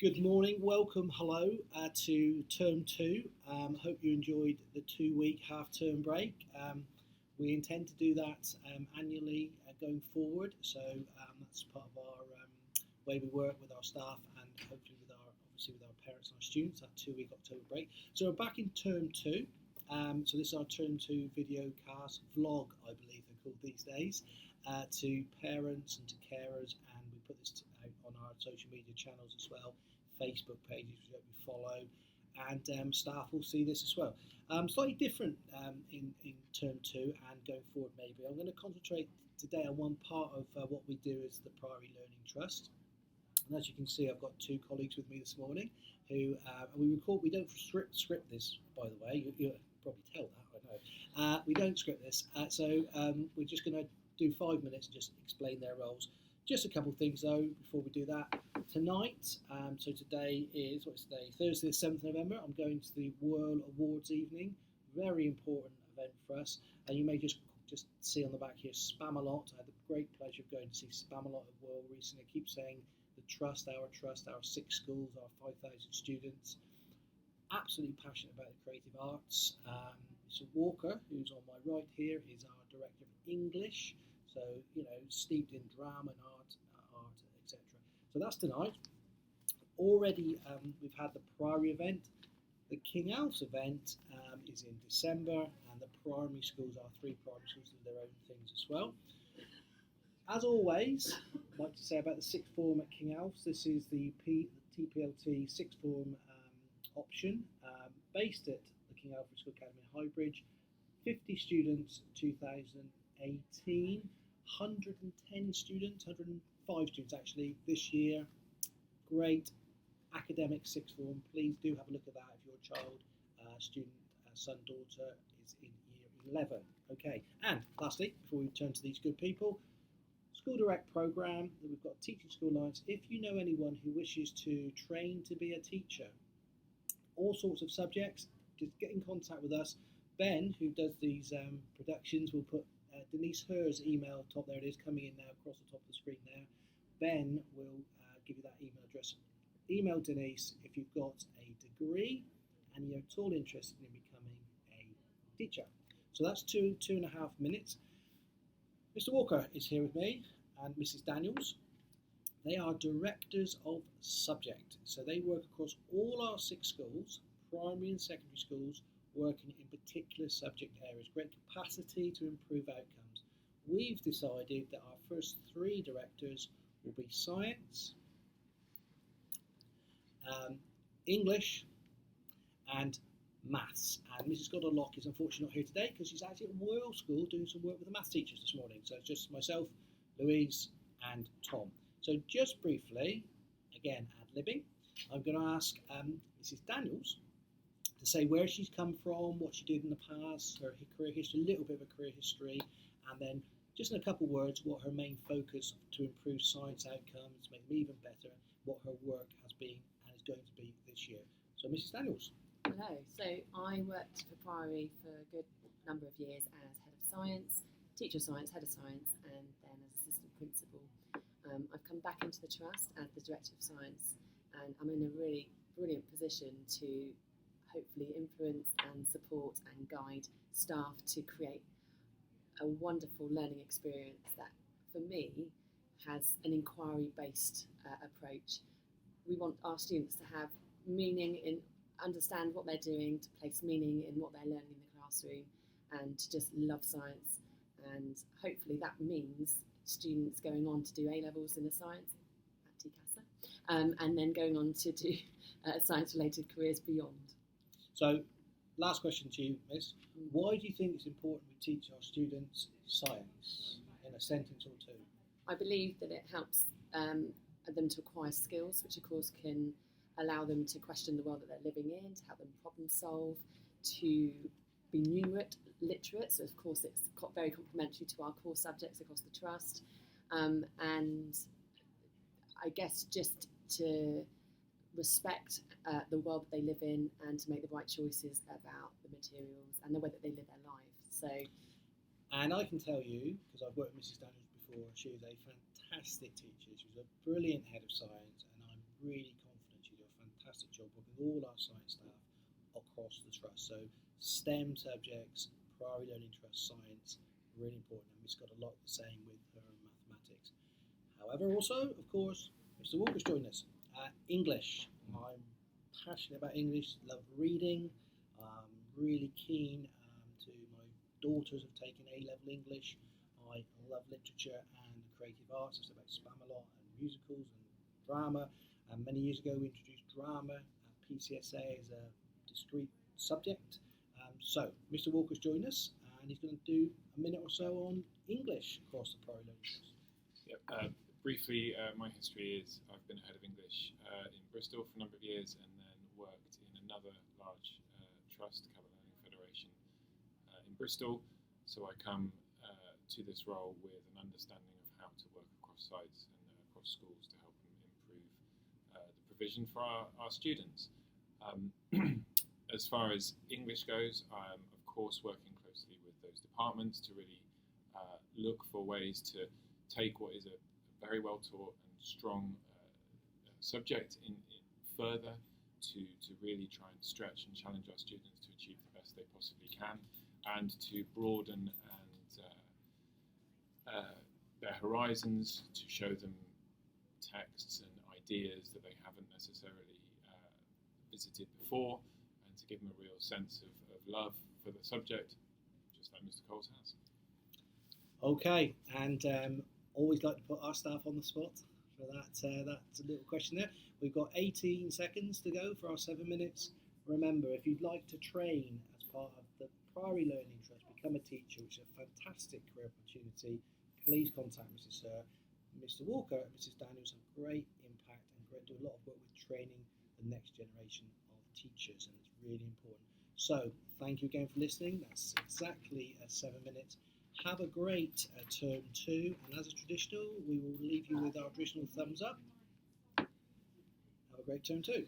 Good morning, welcome, hello to term two. Hope you enjoyed the 2 week half term break. We intend to do that annually going forward, so that's part of our way we work with our staff and hopefully with our parents and our students, that 2 week October break. So we're back in term two. So this is our term two video cast vlog, I believe they're called these days, to parents and to carers, and we put this out on our social media channels as well, Facebook pages that we follow, and staff will see this as well. Slightly different in term two and going forward maybe. I'm going to concentrate today on one part of what we do as the Priory Learning Trust. And as you can see, I've got two colleagues with me this morning who we don't script this, by the way. You probably tell that, I know. We don't script this, so we're just going to do 5 minutes and just explain their roles. Just a couple of things though before we do that. Tonight, so today is, what's today? Thursday the 7th of November, I'm going to the World Awards evening. Very important event for us. And you may just see on the back here, Spamalot. I had the great pleasure of going to see Spamalot at World recently. I keep saying the trust, our 6 schools, our 5,000 students. Absolutely passionate about the creative arts. Mr. Walker, who's on my right here, is our Director of English. So, steeped in drama and art, etc. So that's tonight. Already we've had the Priory event. The King Alf's event is in December, and the primary schools, our 3 primary schools, do their own things as well. As always, I'd like to say about the sixth form at King Alf's, this is the TPLT sixth form option, based at the King Alfred School Academy in Highbridge. 50 students, 2018. 110 students, 105 students actually this year. Great academic sixth form. Please do have a look at that if your child, student, son, daughter is in year 11. Okay, and lastly, before we turn to these good people, School Direct programme that we've got, Teaching School Alliance. If you know anyone who wishes to train to be a teacher, all sorts of subjects, just get in contact with us. Ben, who does these productions, will put Denise Herr's email top, there it is, coming in now across the top of the screen there. Ben will give you that email address. Email Denise if you've got a degree and you're at all interested in becoming a teacher. So that's two and a half minutes. Mr. Walker is here with me and Mrs. Daniels. They are directors of subject. So they work across all our 6 schools, primary and secondary schools, working in particular subject areas, great capacity to improve outcomes. We've decided that our first 3 directors will be science, English and maths. And Mrs. Goddard-Locke is unfortunately not here today because she's actually at Royal School doing some work with the maths teachers this morning. So it's just myself, Louise and Tom. So just briefly, again ad-libbing, I'm going to ask Mrs. Daniels to say where she's come from, what she did in the past, her career history, a little bit of a career history, and then just in a couple of words what her main focus to improve science outcomes, make them even better, what her work has been and is going to be this year. So Mrs. Daniels. Hello, so I worked for Priory for a good number of years as head of science, teacher of science, head of science, and then as assistant principal. I've come back into the trust as the director of science, and I'm in a really brilliant position to hopefully influence and support and guide staff to create a wonderful learning experience that, for me, has an inquiry-based approach. We want our students to have meaning in, understand what they're doing, to place meaning in what they're learning in the classroom, and to just love science. And hopefully that means students going on to do A-levels in the science at TCASA, and then going on to do science-related careers beyond. So, last question to you, Miss. Why do you think it's important we teach our students science in a sentence or two? I believe that it helps them to acquire skills, which of course can allow them to question the world that they're living in, to help them problem solve, to be numerate, literate. So of course it's very complementary to our core subjects across the trust. And I guess just to respect the world that they live in and to make the right choices about the materials and the way that they live their life. So, and I can tell you, because I've worked with Mrs. Daniels before, she is a fantastic teacher. She was a brilliant head of science, and I'm really confident fantastic job working with all our science staff across the trust. So STEM subjects, Priory Learning Trust science, really important, and we've got a lot the same with her mathematics. However, also, of course, Mr. Walker's joined us. English. I'm passionate about English, love reading, really keen to, my daughters have taken A-level English. I love literature and creative arts. I studied Spamalot and musicals and drama. And many years ago, we introduced drama at PCSA as a discrete subject. So, Mr. Walker's joined us, and he's going to do a minute or so on English across the Priory Learning Trust. Yep. Briefly, my history is I've been head of English in Bristol for a number of years, and then worked in another large trust, Capital Learning Federation, in Bristol. So I come to this role with an understanding of how to work across sites and across schools to help them improve the provision for our students. As far as English goes, I'm of course working closely with those departments to really look for ways to take what is a very well taught and strong subject in further to really try and stretch and challenge our students to achieve the best they possibly can, and to broaden their horizons, to show them texts and ideas that they haven't necessarily visited before, and to give them a real sense of love for the subject, just like Mr. Coles has. Okay, and always like to put our staff on the spot for that little question there. We've got 18 seconds to go for our 7 minutes. Remember, if you'd like to train as part of the Priory Learning Trust, become a teacher, which is a fantastic career opportunity, please contact Mrs. Sir. Mr. Walker and Mrs. Daniels have great impact and do a lot of work with training the next generation of teachers, and it's really important. So, thank you again for listening. That's exactly 7 minutes. Have a great term 2, and as a traditional, we will leave you with our traditional thumbs up. Have a great term 2.